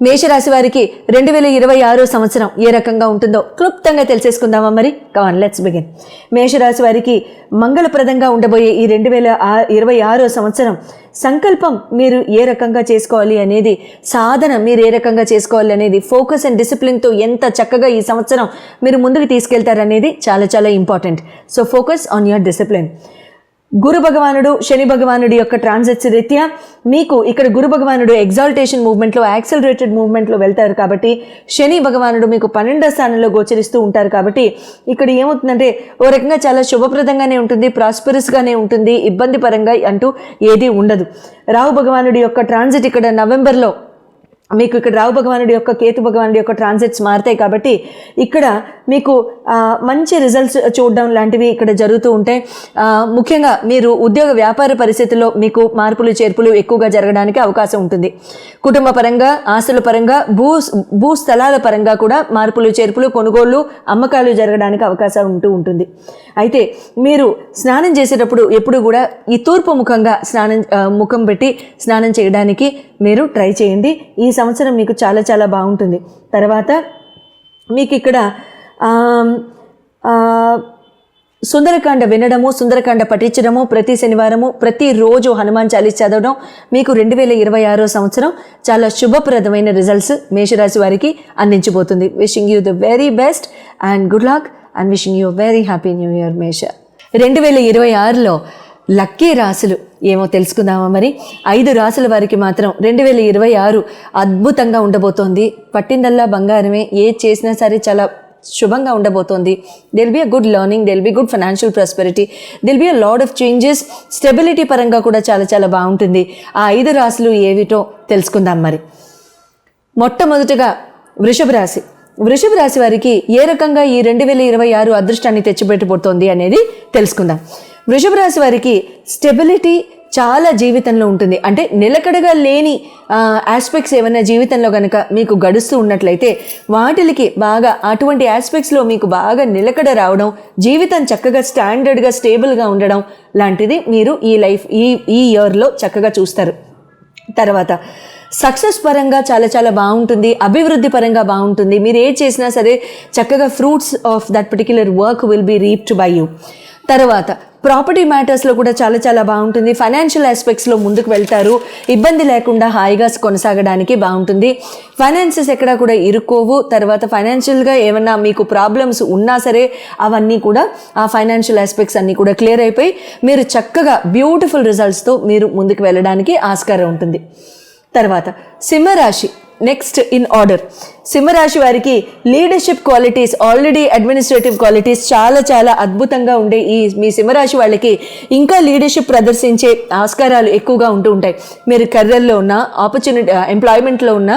మేషరాశి వారికి 2026 సంవత్సరం ఏ రకంగా ఉంటుందో క్లుప్తంగా తెలిసేసుకుందామా మరి. Come on let's begin. మేషరాశి వారికి మంగళప్రదంగా ఉండబోయే ఈ 2026 సంవత్సరం సంకల్పం మీరు ఏ రకంగా చేసుకోవాలి అనేది, సాధన మీరు ఏ రకంగా చేసుకోవాలి అనేది, ఫోకస్ అండ్ డిసిప్లిన్తో ఎంత చక్కగా ఈ సంవత్సరం మీరు ముందుకు తీసుకెళ్తారనేది చాలా చాలా important. So focus on your discipline. Guru భగవానుడు శని భగవానుడి యొక్క ట్రాన్సిట్స్ రీత్యా మీకు ఇక్కడ గురు భగవానుడు ఎగ్జాల్టేషన్ మూవ్మెంట్లో, యాక్సలరేటెడ్ మూవ్మెంట్లో వెళ్తారు కాబట్టి, శని భగవానుడు మీకు 12వ స్థానంలో గోచరిస్తూ ఉంటారు కాబట్టి ఇక్కడ ఏమవుతుందంటే ఓ రకంగా చాలా శుభప్రదంగానే ఉంటుంది, ప్రాస్పరస్గానే ఉంటుంది, ఇబ్బంది పరంగా అంటూ ఏదీ ఉండదు. రాహు భగవానుడి యొక్క ట్రాన్సిట్ ఇక్కడ నవంబర్లో మీకు ఇక్కడ రాహు భగవానుడి యొక్క కేతు భగవానుడి యొక్క ట్రాన్సిట్స్ మారుతాయి కాబట్టి ఇక్కడ మీకు మంచి రిజల్ట్స్ చూడడం లాంటివి ఇక్కడ జరుగుతూ ఉంటాయి. ముఖ్యంగా మీరు ఉద్యోగ వ్యాపార పరిస్థితుల్లో మీకు మార్పులు చేర్పులు ఎక్కువగా జరగడానికి అవకాశం ఉంటుంది. కుటుంబ పరంగా, ఆస్తుల పరంగా, భూస్థలాల పరంగా కూడా మార్పులు చేర్పులు, కొనుగోళ్లు, అమ్మకాలు జరగడానికి అవకాశం ఉంటుంది. అయితే మీరు స్నానం చేసేటప్పుడు ఎప్పుడు కూడా ఈ తూర్పు ముఖంగా ముఖం పెట్టి స్నానం చేయడానికి మీరు ట్రై చేయండి. ఈ సంవత్సరం మీకు చాలా చాలా బాగుంటుంది. తర్వాత మీకు ఇక్కడ సుందరకాండ వినడము, సుందరకాండ పఠించడము, ప్రతి శనివారము ప్రతిరోజు హనుమాన్ చాలీస్ చదవడం మీకు 2026 సంవత్సరం చాలా శుభప్రదమైన రిజల్ట్స్ మేషరాశి వారికి అందించబోతుంది. Wishing you the very best and good luck and wishing you very happy new year Mesha. 2026లో లక్కీ రాశులు ఏమో తెలుసుకుందామా మరి. 5 రాశుల వారికి మాత్రం 2026 అద్భుతంగా ఉండబోతోంది. పట్టిందల్లా బంగారమే, ఏది చేసినా సరే చాలా శుభంగా ఉండబోతోంది. There'll be a good learning, there'll be good financial prosperity, there'll be a lot of changes. Stability పరంగా కూడా చాలా చాలా బాగుంటుంది. ఆ 5 రాశులు ఏవిటో తెలుసుకుందాం మరి. మొట్టమొదటిగా వృషభ రాశి. వృషభ రాశి వారికి ఏ రకంగా ఈ 2026 అదృష్టాన్ని తెచ్చిపెట్టబోతోంది అనేది తెలుసుకుందాం. వృషభ రాశి వారికి స్టెబిలిటీ చాలా జీవితంలో ఉంటుంది. అంటే నిలకడగా లేని ఆస్పెక్ట్స్ ఏమైనా జీవితంలో కనుక మీకు గడుస్తూ ఉన్నట్లయితే వాటికి బాగా అటువంటి ఆస్పెక్ట్స్లో మీకు బాగా నిలకడ రావడం, జీవితం చక్కగా స్టాండర్డ్గా స్టేబుల్గా ఉండడం లాంటిది మీరు ఈ ఇయర్లో చక్కగా చూస్తారు. తర్వాత సక్సెస్ పరంగా చాలా చాలా బాగుంటుంది, అభివృద్ధి పరంగా బాగుంటుంది. మీరు ఏది చేసినా సరే చక్కగా fruits of that particular work will be reaped by you. తర్వాత ప్రాపర్టీ మ్యాటర్స్లో కూడా చాలా చాలా బాగుంటుంది. ఫైనాన్షియల్ ఆస్పెక్ట్స్లో ముందుకు వెళ్తారు, ఇబ్బంది లేకుండా హాయిగా కొనసాగడానికి బాగుంటుంది. ఫైనాన్సెస్ ఎక్కడా కూడా ఇరుక్కోవు. తర్వాత ఫైనాన్షియల్గా ఏమన్నా మీకు ప్రాబ్లమ్స్ ఉన్నా సరే అవన్నీ కూడా ఆ ఫైనాన్షియల్ ఆస్పెక్ట్స్ అన్నీ కూడా క్లియర్ అయిపోయి మీరు చక్కగా బ్యూటిఫుల్ రిజల్ట్స్తో మీరు ముందుకు వెళ్ళడానికి ఆస్కారం ఉంటుంది. తర్వాత సింహరాశి నెక్స్ట్ ఇన్ ఆర్డర్. సింహరాశి వారికి leadership qualities, already administrative qualities చాలా చాలా అద్భుతంగా ఉండే మీ సింహరాశి వాళ్ళకి ఇంకా లీడర్షిప్ ప్రదర్శించే ఆస్కారాలు ఎక్కువగా ఉంటూ ఉంటాయి. మీరు కెరియర్లో ఉన్న, ఆపర్చునిటీ ఎంప్లాయ్మెంట్లో ఉన్న,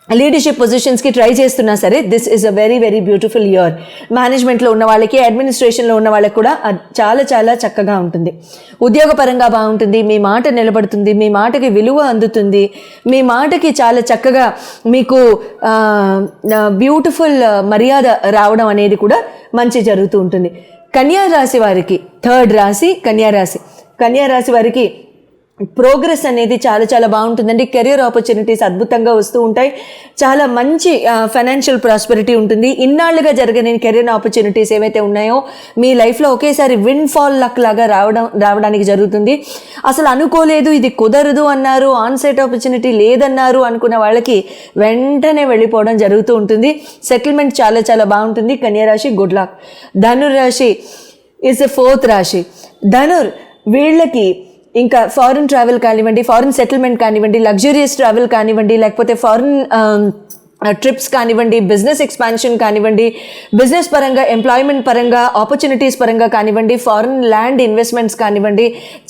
లీడర్షిప్ పొజిషన్స్కి ట్రై చేస్తున్నా సరే this is a very very beautiful year. మేనేజ్మెంట్లో ఉన్న వాళ్ళకి, అడ్మినిస్ట్రేషన్లో ఉన్న వాళ్ళకి కూడా చాలా చాలా చక్కగా ఉంటుంది. ఉద్యోగపరంగా బాగుంటుంది, మీ మాట నిలబడుతుంది, మీ మాటకి విలువ అందుతుంది, మీ మాటకి చాలా చక్కగా మీకు బ్యూటిఫుల్ మర్యాద రావడం అనేది కూడా మంచి జరుగుతూ ఉంటుంది. కన్యా రాశి వారికి, థర్డ్ రాశి కన్యారాశి. కన్యారాశి వారికి ప్రోగ్రెస్ అనేది చాలా చాలా బాగుంటుందండి. కెరియర్ ఆపర్చునిటీస్ అద్భుతంగా వస్తూ ఉంటాయి. చాలా మంచి ఫైనాన్షియల్ ప్రాస్పెరిటీ ఉంటుంది. ఇన్నాళ్లుగా జరగని కెరియర్ ఆపర్చునిటీస్ ఏవైతే ఉన్నాయో మీ లైఫ్లో ఒకేసారి విన్ ఫాల్ లక్ లాగా రావడానికి జరుగుతుంది. అసలు అనుకోలేదు, ఇది కుదరదు అన్నారు, ఆన్సైట్ ఆపర్చునిటీ లేదన్నారు అనుకున్న వాళ్ళకి వెంటనే వెళ్ళిపోవడం జరుగుతూ ఉంటుంది. సెటిల్మెంట్ చాలా చాలా బాగుంటుంది. కన్యారాశి గుడ్ లక్. ధనుర్రాశి ఇస్ ఎ ఫోర్త్ రాశి. వీళ్ళకి ఇంకా ఫారిన్ ట్రావెల్ కానివ్వండి, ఫారిన్ సెటిల్మెంట్ కానివ్వండి, లగ్జూరియస్ ట్రావెల్ కానివ్వండి, లేకపోతే ఫారిన్ ట్రిప్స్ కానివ్వండి, బిజినెస్ ఎక్స్పాన్షన్ కానివ్వండి, బిజినెస్ పరంగా, ఎంప్లాయ్మెంట్ పరంగా, ఆపర్చునిటీస్ పరంగా కానివ్వండి, ఫారిన్ ల్యాండ్ ఇన్వెస్ట్మెంట్స్ కానివ్వండి,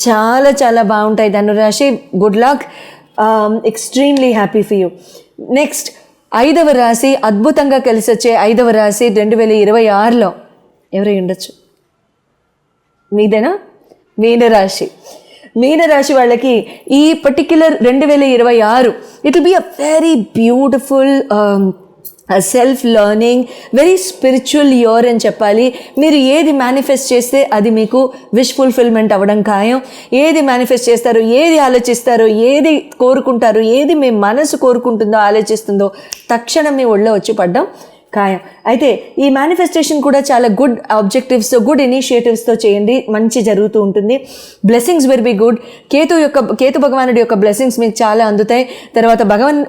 చాలా చాలా బాగుంటాయి. ధనురాశి good luck, extremely happy for you. Next 5వ రాశి, అద్భుతంగా కలిసి వచ్చే 5వ రాశి 2026లో ఎవరై ఉండొచ్చు? మీదేనా? మీనరాశి. మీనరాశి వాళ్ళకి ఈ particular 2026 it will be a very beautiful self learning, very spiritual year అని చెప్పాలి. మీరు ఏది మేనిఫెస్ట్ చేస్తే అది మీకు విష్ ఫుల్ఫిల్మెంట్ అవ్వడం ఖాయం. ఏది మేనిఫెస్ట్ చేస్తారో, ఏది ఆలోచిస్తారో, ఏది కోరుకుంటారో, ఏది మీ మనసు కోరుకుంటుందో, ఆలోచిస్తుందో తక్షణం మీ ఒళ్ళో వచ్చి పడ్డం ఖాయం. అయితే ఈ మేనిఫెస్టేషన్ కూడా చాలా గుడ్ ఆబ్జెక్టివ్స్తో, గుడ్ ఇనిషియేటివ్స్తో చేయండి, మంచి జరుగుతూ ఉంటుంది. Blessings will be good. Ketu భగవానుడి యొక్క బ్లెస్సింగ్స్ మీకు చాలా అందుతాయి. తర్వాత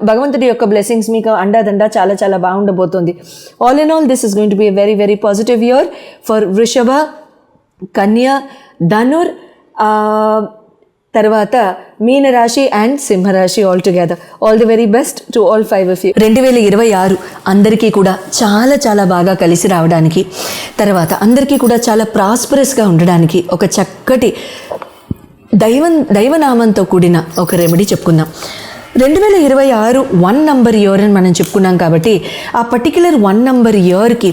భగవంతుడి యొక్క బ్లెస్సింగ్స్ మీకు అండాదండా చాలా చాలా బాగుండబోతుంది. All in all this is going to be a very very positive year for Vrishabha, Kanya, Dhanur, తర్వాత మీనరాశి అండ్ సింహరాశి all together. All the very best to all 5 of you. 2026 అందరికీ కూడా చాలా చాలా బాగా కలిసి రావడానికి, తర్వాత అందరికీ కూడా చాలా ప్రాస్పరస్గా ఉండడానికి ఒక చక్కటి దైవనామంతో కూడిన ఒక రెమెడీ చెప్పుకుందాం. 2026 1 నంబర్ ఇయర్ అని మనం చెప్పుకున్నాం కాబట్టి ఆ పర్టిక్యులర్ 1 నంబర్ ఇయర్కి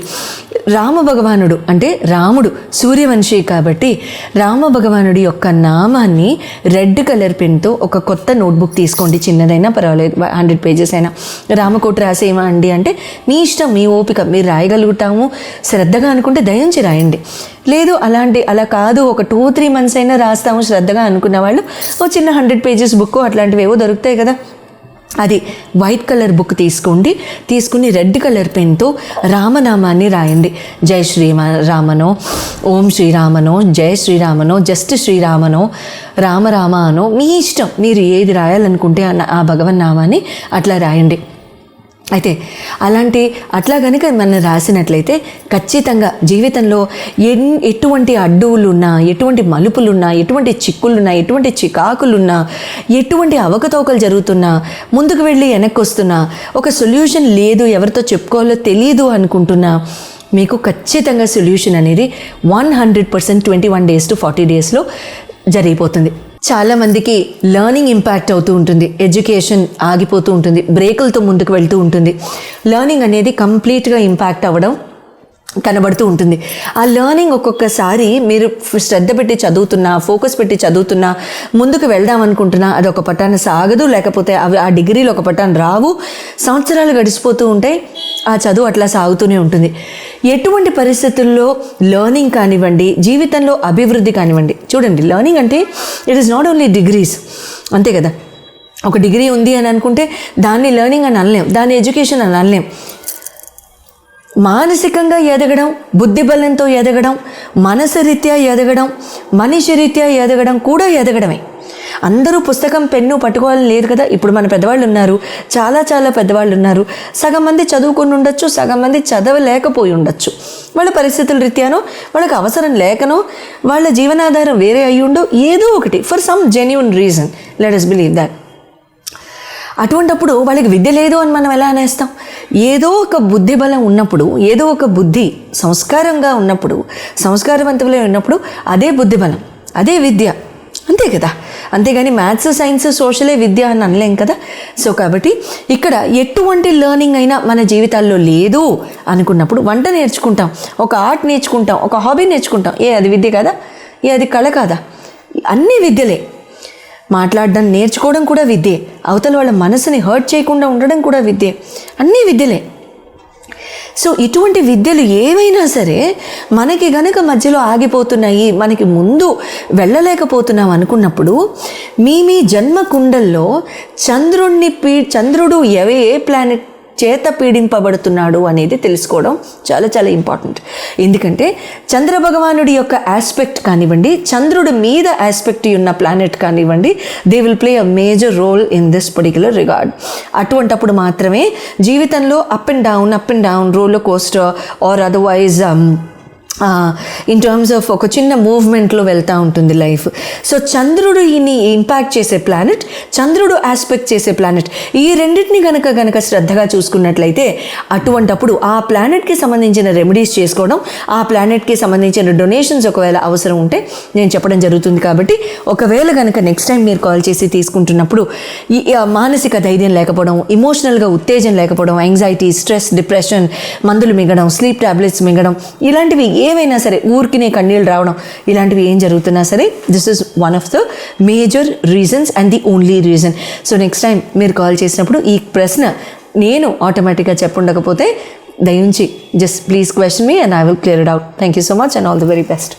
రామ భగవానుడు అంటే రాముడు సూర్యవంశీ కాబట్టి రామ భగవానుడి యొక్క నామాన్ని రెడ్ కలర్ పెన్తో ఒక కొత్త నోట్బుక్ తీసుకోండి, చిన్నదైనా పర్వాలేదు, 100 pages అయినా. రామకోటి రాసేమా అండి అంటే మీ ఇష్టం, మీ ఓపిక, మీరు రాయగలుగుతాము శ్రద్ధగా అనుకుంటే దయించి రాయండి. లేదు అలా కాదు ఒక 2-3 months అయినా రాస్తాము శ్రద్ధగా అనుకున్న వాళ్ళు ఓ చిన్న 100 pages బుక్ అట్లాంటివి ఏవో దొరుకుతాయి కదా, అది వైట్ కలర్ బుక్ తీసుకుని రెడ్ కలర్ పెన్తో రామనామాన్ని రాయండి. జై శ్రీరామనో, ఓం శ్రీరామనో, జై శ్రీరామనో, జస్ట్ శ్రీరామనో, రామ అనో, మీ ఇష్టం, మీరు ఏది రాయాలనుకుంటే ఆ భగవన్నామాన్ని అట్లా రాయండి. అయితే అట్లా కనుక మనం రాసినట్లయితే ఖచ్చితంగా జీవితంలో ఎటువంటి అడ్డువులున్నా, ఎటువంటి మలుపులున్నా, ఎటువంటి చిక్కులున్నా, ఎటువంటి చికాకులున్నా, ఎటువంటి అవకతవకలు జరుగుతున్నా, ముందుకు వెళ్ళి వెనక్కి వస్తున్నా, ఒక సొల్యూషన్ లేదు, ఎవరితో చెప్పుకోవాలో తెలియదు అనుకుంటున్నా, మీకు ఖచ్చితంగా సొల్యూషన్ అనేది 100% 21 days to 40 daysలో జరిగిపోతుంది. చాలామందికి లెర్నింగ్ ఇంపాక్ట్ అవుతూ ఉంటుంది, ఎడ్యుకేషన్ ఆగిపోతూ ఉంటుంది, బ్రేకులతో ముందుకు వెళ్తూ ఉంటుంది. లెర్నింగ్ అనేది కంప్లీట్గా ఇంపాక్ట్ అవ్వడం కనబడుతూ ఉంటుంది. ఆ లెర్నింగ్ ఒక్కొక్కసారి మీరు శ్రద్ధ పెట్టి చదువుతున్నా, ఫోకస్ పెట్టి చదువుతున్నా, ముందుకు వెళ్దాం అనుకుంటున్నా, అది ఒక పట్టాన సాగదు, లేకపోతే అవి ఆ డిగ్రీలు ఒక పట్టాన రావు, సంవత్సరాలు గడిచిపోతూ ఉంటాయి, ఆ చదువు అట్లా సాగుతూనే ఉంటుంది. ఎటువంటి పరిస్థితుల్లో లెర్నింగ్ కానివ్వండి, జీవితంలో అభివృద్ధి కానివ్వండి, చూడండి లెర్నింగ్ అంటే it is not only degrees, అంతే కదా. ఒక డిగ్రీ ఉంది అని అనుకుంటే దాన్ని లెర్నింగ్ అని అనలేం, దాన్ని ఎడ్యుకేషన్ అని అనలేం. మానసికంగా ఎదగడం, బుద్ధిబలంతో ఎదగడం, మనసు రీత్యా ఎదగడం, మనిషి రీత్యా ఎదగడం కూడా ఎదగడమే. అందరూ పుస్తకం పెన్ను పట్టుకోవాలని లేదు కదా. ఇప్పుడు మన పెద్దవాళ్ళు ఉన్నారు, చాలా చాలా పెద్దవాళ్ళు ఉన్నారు, సగం మంది చదువుకొని ఉండొచ్చు, సగం మంది చదవలేకపోయి ఉండొచ్చు. వాళ్ళ పరిస్థితుల రీత్యానో, వాళ్ళకి అవసరం లేకనో, వాళ్ళ జీవనాధారం వేరే అయ్యుండో, ఏదో ఒకటి for some genuine reason, let us believe that. అటువంటప్పుడు వాళ్ళకి విద్య లేదు అని మనం ఎలా అనేస్తాం? ఏదో ఒక బుద్ధి బలం ఉన్నప్పుడు, ఏదో ఒక బుద్ధి సంస్కారంగా ఉన్నప్పుడు, సంస్కారవంతులై ఉన్నప్పుడు అదే బుద్ధి బలం, అదే విద్య, అంతే కదా. అంతేగాని మ్యాథ్స్, సైన్స్, సోషలే విద్య అని అనలేం కదా. సో కాబట్టి ఇక్కడ ఎటువంటి లెర్నింగ్ అయినా మన జీవితాల్లో లేదు అనుకున్నప్పుడు వంట నేర్చుకుంటాం, ఒక ఆర్ట్ నేర్చుకుంటాం, ఒక హాబీ నేర్చుకుంటాం, అది విద్య కదా, అది కళ కాదా? అన్నీ విద్యలే. మాట్లాడడం నేర్చుకోవడం కూడా విద్యే, అవతల వాళ్ళ మనసుని హర్ట్ చేయకుండా ఉండడం కూడా విద్యే, అన్నీ విద్యలే. సో ఇటువంటి విద్యలు ఏవైనా సరే మనకి గనక మధ్యలో ఆగిపోతున్నాయి, మనకి ముందు వెళ్ళలేకపోతున్నాం అనుకున్నప్పుడు మీ జన్మ కుండల్లో చంద్రుడు ఏ ప్లానెట్ చేత పీడింపబడుతున్నాడు అనేది తెలుసుకోవడం చాలా చాలా ఇంపార్టెంట్. ఎందుకంటే చంద్ర భగవానుడి యొక్క ఆస్పెక్ట్ కానివ్వండి, చంద్రుడి మీద ఆస్పెక్ట్ ఉన్న ప్లానెట్ కానివ్వండి, they will play a major role in this particular regard. అటువంటప్పుడు మాత్రమే జీవితంలో up and down roller coaster or otherwise in terms of ఒక చిన్న మూవ్మెంట్లో వెళ్తూ ఉంటుంది లైఫ్. సో చంద్రుడు ఈయన్ని ఇంపాక్ట్ చేసే ప్లానెట్, చంద్రుడు ఆస్పెక్ట్ చేసే ప్లానెట్, ఈ రెండింటిని గనక శ్రద్ధగా చూసుకున్నట్లయితే అటువంటప్పుడు ఆ ప్లానెట్కి సంబంధించిన రెమెడీస్ చేసుకోవడం, ఆ ప్లానెట్కి సంబంధించిన డొనేషన్స్ ఒకవేళ అవసరం ఉంటే నేను చెప్పడం జరుగుతుంది. కాబట్టి ఒకవేళ కనుక నెక్స్ట్ టైం మీరు కాల్ చేసి తీసుకుంటున్నప్పుడు ఈ మానసిక ధైర్యం లేకపోవడం, ఇమోషనల్గా ఉత్తేజం లేకపోవడం, యాంగ్జైటీ, స్ట్రెస్, డిప్రెషన్, మందులు మింగడం, స్లీప్ టాబ్లెట్స్ మింగడం, ఇలాంటివి ఏవైనా సరే, ఊరికినే కన్నీళ్ళు రావడం, ఇలాంటివి ఏం జరుగుతున్నా సరే, this is one of the major reasons and the only reason. So next time మీరు కాల్ చేసినప్పుడు ఈ ప్రశ్న నేను ఆటోమేటిక్గా చెప్పుండకపోతే దయించి just please question me and I will clear it out. Thank you so much and all the very best.